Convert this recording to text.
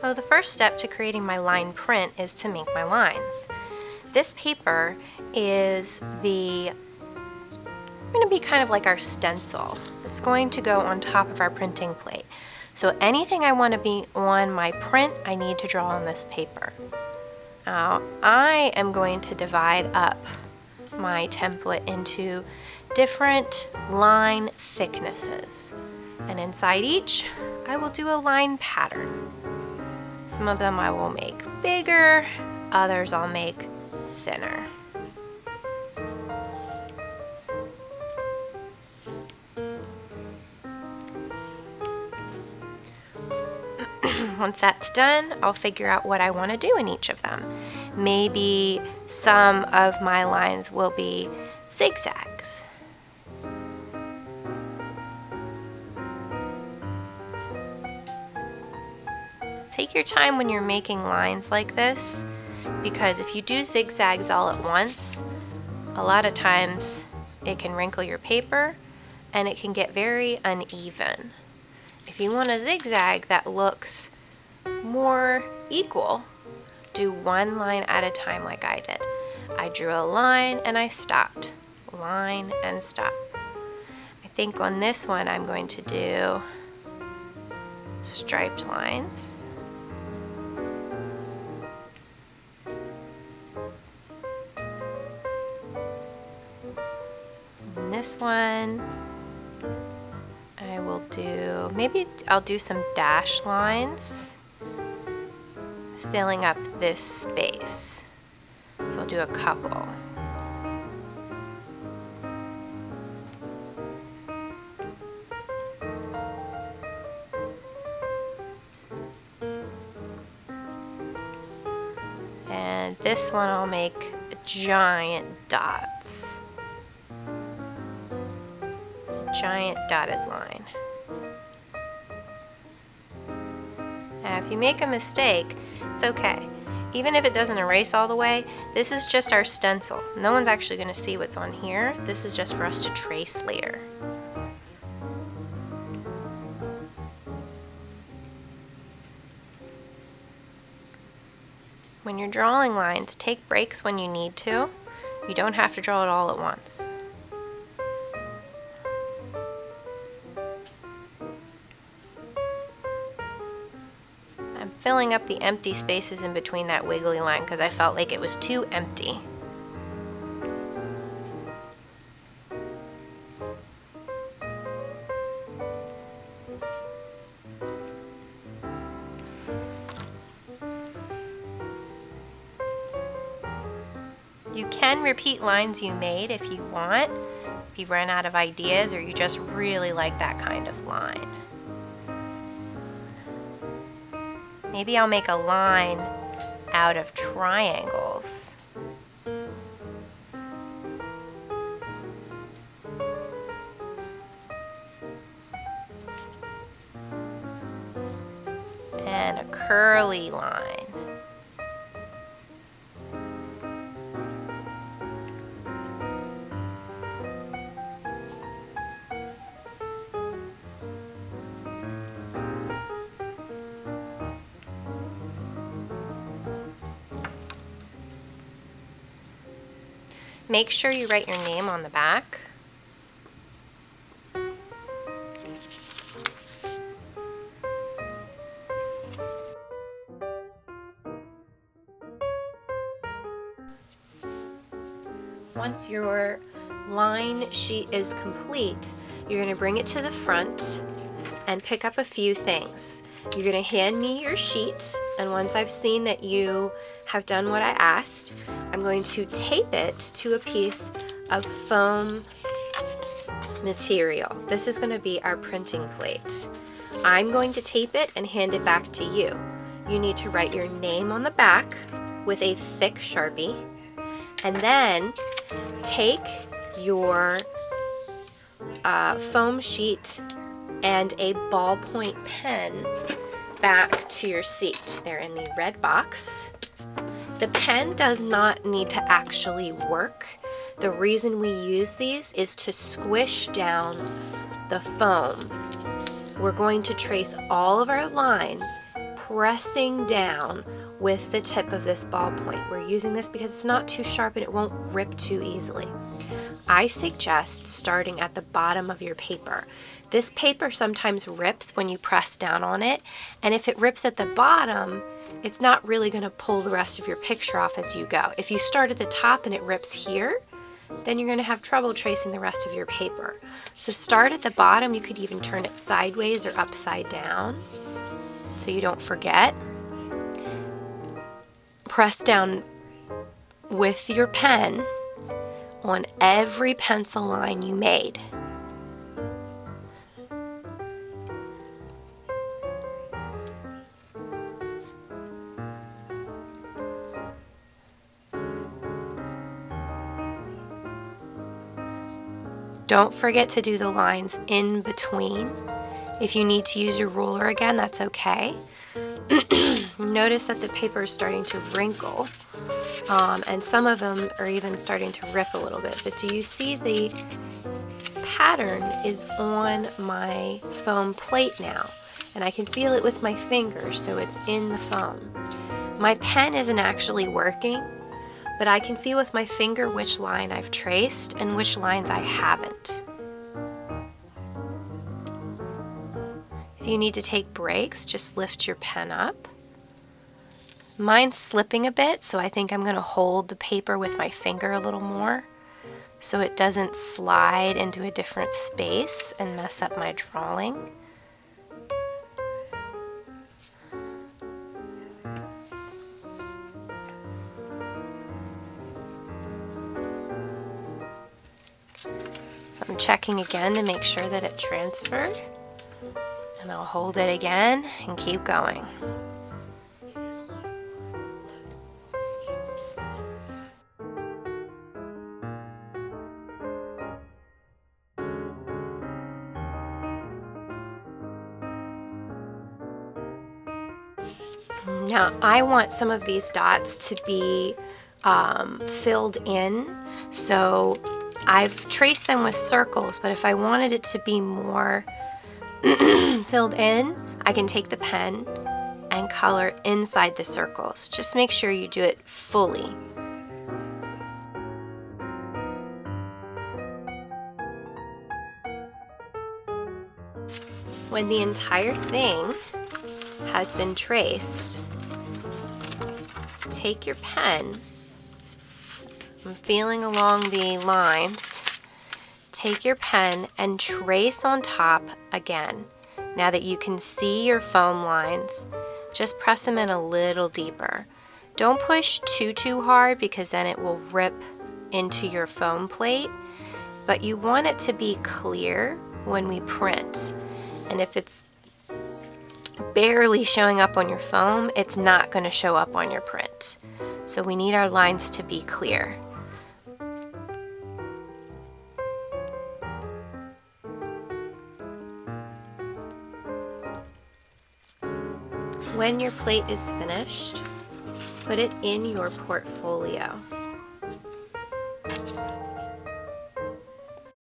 Well, the first step to creating my line print is to make my lines. This paper is going to be kind of like our stencil. It's going to go on top of our printing plate. So anything I want to be on my print, I need to draw on this paper. Now, I am going to divide up my template into different line thicknesses. And inside each, I will do a line pattern. Some of them I will make bigger, others I'll make thinner. Once that's done, I'll figure out what I want to do in each of them. Maybe some of my lines will be zigzags. Take your time when you're making lines like this, because if you do zigzags all at once, a lot of times it can wrinkle your paper and it can get very uneven. If you want a zigzag that looks more equal, do one line at a time like I did. I drew a line and I stopped. Line and stop. I think on this one I'm going to do striped lines. And this one I will do, maybe I'll do some dash lines, filling up this space. So I'll do a couple. And this one I'll make giant dots. Giant dotted line. Now if you make a mistake, it's okay. Even if it doesn't erase all the way, this is just our stencil. No one's actually going to see what's on here. This is just for us to trace later. When you're drawing lines, take breaks when you need to. You don't have to draw it all at once. I'm filling up the empty spaces in between that wiggly line because I felt like it was too empty. You can repeat lines you made if you want, if you run out of ideas or you just really like that kind of line. Maybe I'll make a line out of triangles. And a curly line. Make sure you write your name on the back. Once your line sheet is complete, you're going to bring it to the front and pick up a few things. You're going to hand me your sheet, and once I've seen that you have done what I asked, I'm going to tape it to a piece of foam material. This is going to be our printing plate. I'm going to tape it and hand it back to you. You need to write your name on the back with a thick Sharpie, and then take your foam sheet and a ballpoint pen back to your seat. They're in the red box. The pen does not need to actually work. The reason we use these is to squish down the foam. We're going to trace all of our lines pressing down with the tip of this ballpoint. We're using this because it's not too sharp and it won't rip too easily. I suggest starting at the bottom of your paper. This paper sometimes rips when you press down on it, and if it rips at the bottom, it's not really going to pull the rest of your picture off as you go. If you start at the top and it rips here, then you're going to have trouble tracing the rest of your paper. So start at the bottom. You could even turn it sideways or upside down so you don't forget. Press down with your pen on every pencil line you made. Don't forget to do the lines in between. If you need to use your ruler again, that's okay. Notice that the paper is starting to wrinkle, and some of them are even starting to rip a little bit. But do you see the pattern is on my foam plate now? And I can feel it with my fingers, so it's in the foam. My pen isn't actually working, but I can feel with my finger which line I've traced and which lines I haven't. If you need to take breaks, just lift your pen up. Mine's slipping a bit, so I think I'm going to hold the paper with my finger a little more so it doesn't slide into a different space and mess up my drawing. I'm checking again to make sure that it transferred, and I'll hold it again and keep going. Now I want some of these dots to be filled in, so I've traced them with circles, but if I wanted it to be more filled in, I can take the pen and color inside the circles. Just make sure you do it fully. When the entire thing has been traced, take your pen, I'm feeling along the lines, take your pen and trace on top again. Now that you can see your foam lines, just press them in a little deeper. Don't push too hard because then it will rip into your foam plate, but you want it to be clear when we print. And if it's barely showing up on your foam, it's not going to show up on your print. So we need our lines to be clear. When your plate is finished, put it in your portfolio.